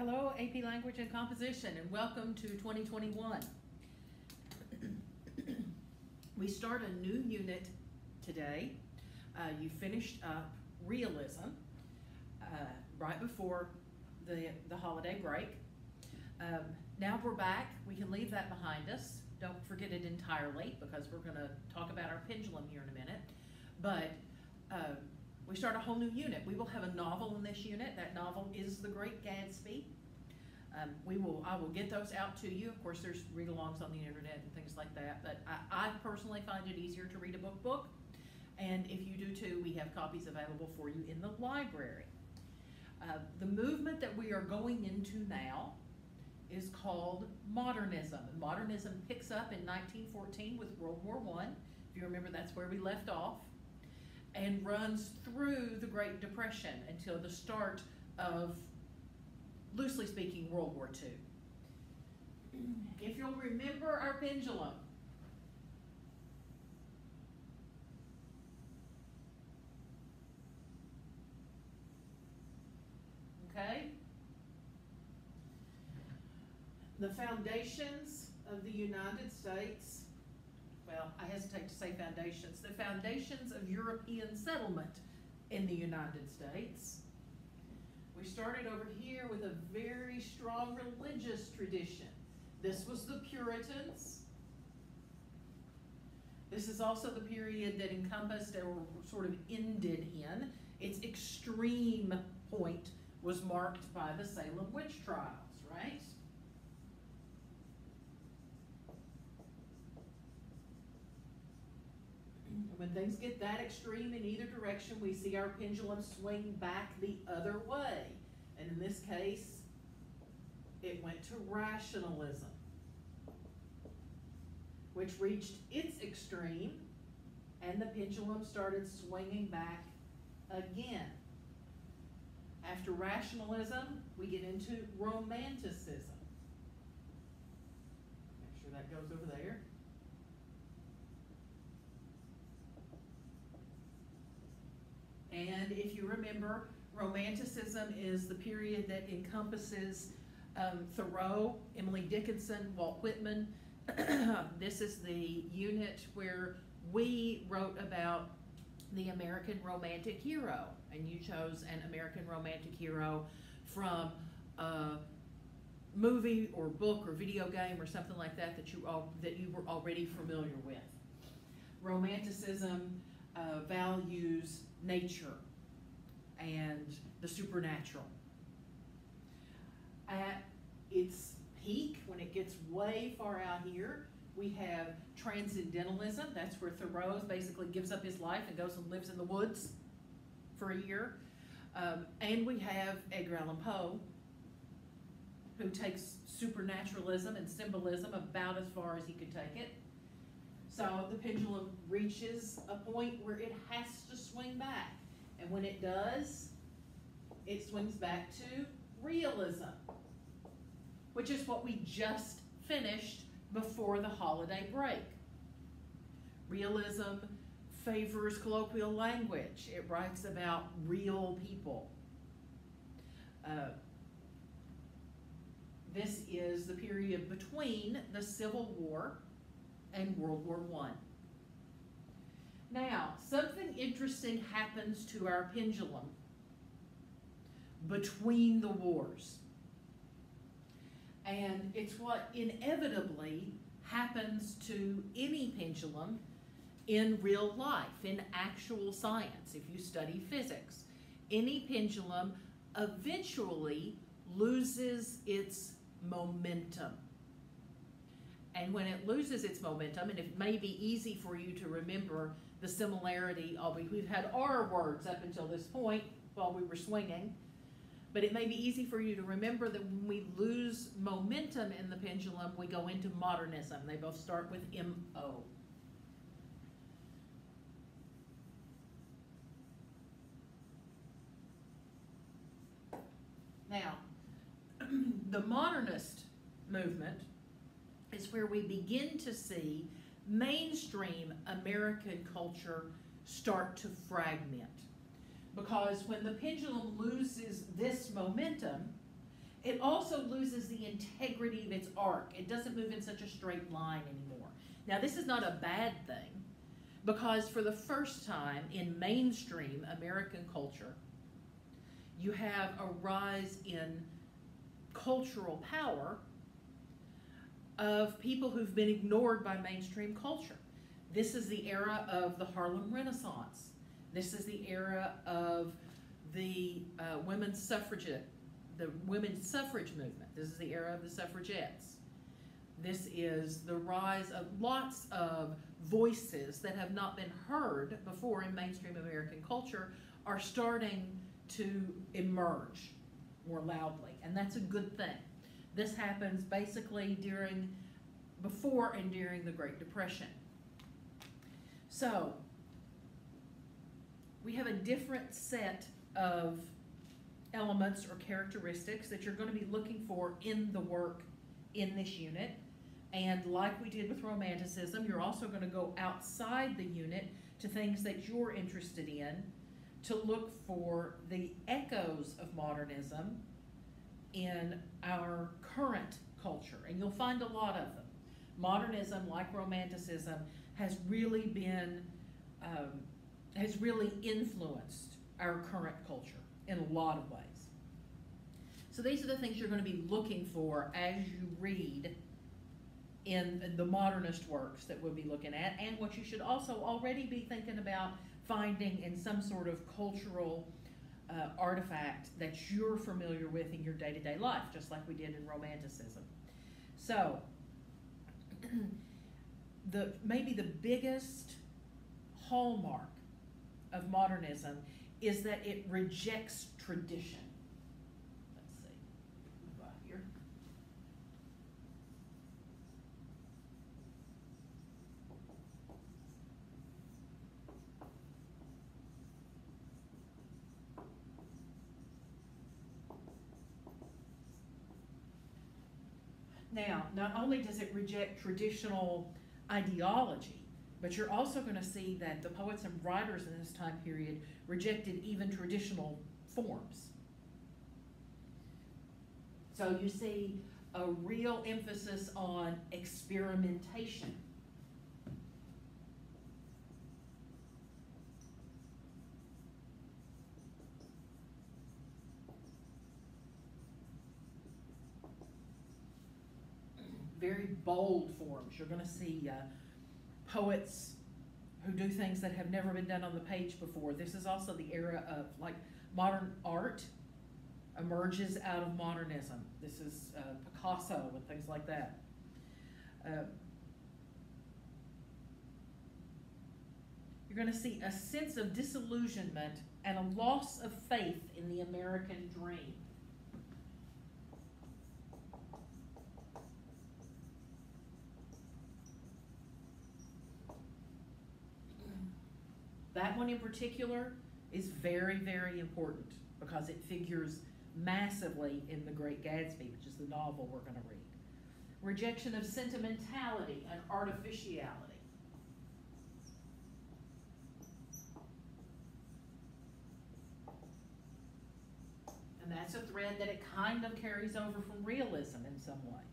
Hello, AP Language and Composition, and welcome to 2021. We start a new unit today. You finished up realism right before the holiday break. Now we're back. We can leave that behind us. Don't forget it entirely because we're going to talk about our pendulum here in a minute. But we start a whole new unit. We will have a novel in this unit. That novel is The Great Gatsby. I will get those out to you. Of course, there's read-alongs on the internet and things like that, but I personally find it easier to read a book. And if you do too, we have copies available for you in the library. The movement that we are going into now is called Modernism. Modernism picks up in 1914 with World War I. If you remember, that's where we left off, and runs through the Great Depression until the start of, loosely speaking, World War II. If you'll remember our pendulum, okay? The foundations of the United States, well, I hesitate to say foundations, the foundations of European settlement in the United States. We started over here with a very strong religious tradition. This was the Puritans. This is also the period that encompassed or sort of ended in. Its extreme point was marked by the Salem witch trials, right? When things get that extreme in either direction, we see our pendulum swing back the other way. And in this case, it went to rationalism, which reached its extreme, and the pendulum started swinging back again. After rationalism, we get into romanticism. Make sure that goes over there. And if you remember, Romanticism is the period that encompasses Thoreau, Emily Dickinson, Walt Whitman. This is the unit where we wrote about the American romantic hero, and you chose an American romantic hero from a movie or book or video game or something like that that you were already familiar with. Romanticism values nature and the supernatural. At its peak, when it gets way far out here, we have transcendentalism. That's where Thoreau basically gives up his life and goes and lives in the woods for a year. And we have Edgar Allan Poe, who takes supernaturalism and symbolism about as far as he could take it. So the pendulum reaches a point where it has to swing back. And when it does, it swings back to realism, which is what we just finished before the holiday break. Realism favors colloquial language. It writes about real people. This is the period between the Civil War and World War I. Now, something interesting happens to our pendulum between the wars. And it's what inevitably happens to any pendulum in real life, in actual science. If you study physics, any pendulum eventually loses its momentum. And when it loses its momentum, and it may be easy for you to remember the similarity, we've had R words up until this point while we were swinging, but it may be easy for you to remember that when we lose momentum in the pendulum, we go into modernism. They both start with M-O. Now, the modernist movement is where we begin to see mainstream American culture start to fragment. Because when the pendulum loses this momentum, It also loses the integrity of its arc. It doesn't move in such a straight line anymore. Now, this is not a bad thing, because for the first time in mainstream American culture, you have a rise in cultural power of people who've been ignored by mainstream culture. This is the era of the Harlem Renaissance. This is the era of the women's suffrage movement. This is the era of the suffragettes. This is the rise of lots of voices that have not been heard before in mainstream American culture are starting to emerge more loudly, and that's a good thing. This happens basically before and during the Great Depression. So, we have a different set of elements or characteristics that you're going to be looking for in the work in this unit. And like we did with Romanticism, you're also going to go outside the unit to things that you're interested in to look for the echoes of modernism in our current culture. And you'll find a lot of them. Modernism, like Romanticism, has really been, has really influenced our current culture in a lot of ways. So these are the things you're going to be looking for as you read in the modernist works that we'll be looking at, and what you should also already be thinking about finding in some sort of cultural artifact that you're familiar with in your day-to-day life, just like we did in Romanticism. So, maybe the biggest hallmark of modernism is that it rejects tradition. Let's see, move out here. Now, not only does it reject traditional ideology, but you're also going to see that the poets and writers in this time period rejected even traditional forms. So you see a real emphasis on experimentation. Very bold forms. You're going to see poets who do things that have never been done on the page before. This is also the era of, like, modern art emerges out of modernism. This is Picasso and things like that. You're going to see a sense of disillusionment and a loss of faith in the American dream. That one in particular is very, very important because it figures massively in The Great Gatsby, which is the novel we're going to read. Rejection of sentimentality and artificiality. And that's a thread that it kind of carries over from realism in some ways.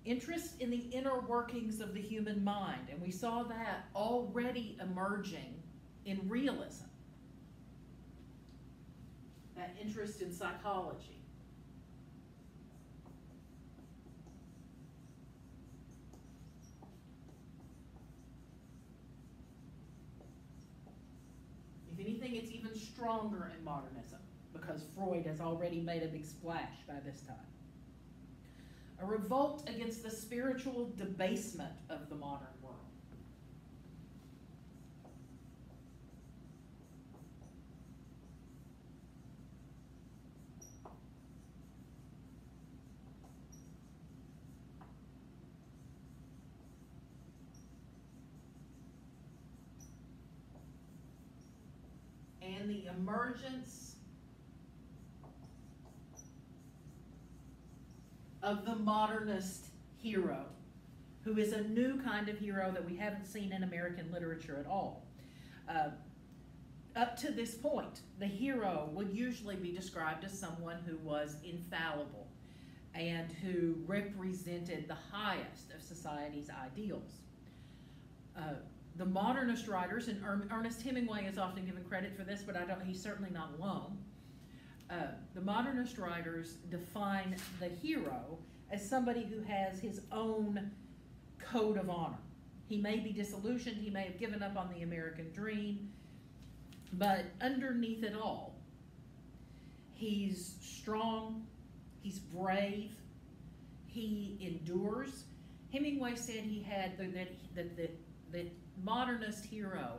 Interest in the inner workings of the human mind, and we saw that already emerging in realism. That interest in psychology. If anything, it's even stronger in modernism because Freud has already made a big splash by this time. A revolt against the spiritual debasement of the modern world. And the emergence of the modernist hero, who is a new kind of hero that we haven't seen in American literature at all. up to this point, the hero would usually be described as someone who was infallible and who represented the highest of society's ideals. The modernist writers, and Ernest Hemingway is often given credit for this, but he's certainly not alone. The modernist writers define the hero as somebody who has his own code of honor. He may be disillusioned, he may have given up on the American dream, but underneath it all, he's strong, he's brave, he endures. Hemingway said he had the modernist hero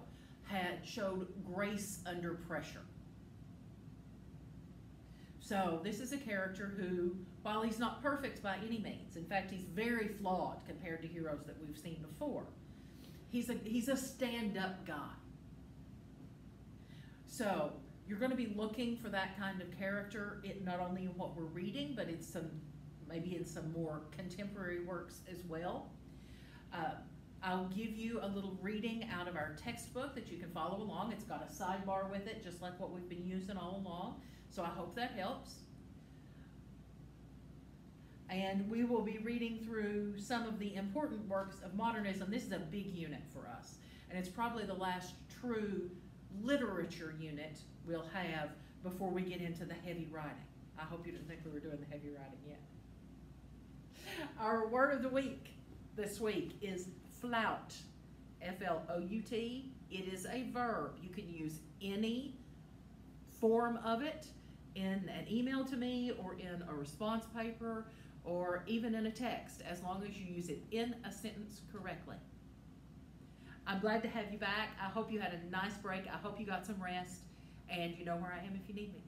showed grace under pressure. So this is a character who, while he's not perfect by any means, in fact he's very flawed compared to heroes that we've seen before, he's a stand-up guy. So you're going to be looking for that kind of character, not only in what we're reading, but maybe in some more contemporary works as well. I'll give you a little reading out of our textbook that you can follow along. It's got a sidebar with it, just like what we've been using all along. So I hope that helps. And we will be reading through some of the important works of modernism. This is a big unit for us, and it's probably the last true literature unit we'll have before we get into the heavy writing. I hope you didn't think we were doing the heavy writing yet. Our word of the week this week is flout, F-L-O-U-T. It is a verb. You can use any form of it in an email to me or in a response paper or even in a text, as long as you use it in a sentence correctly. I'm glad to have you back. I hope you had a nice break. I hope you got some rest, and you know where I am if you need me.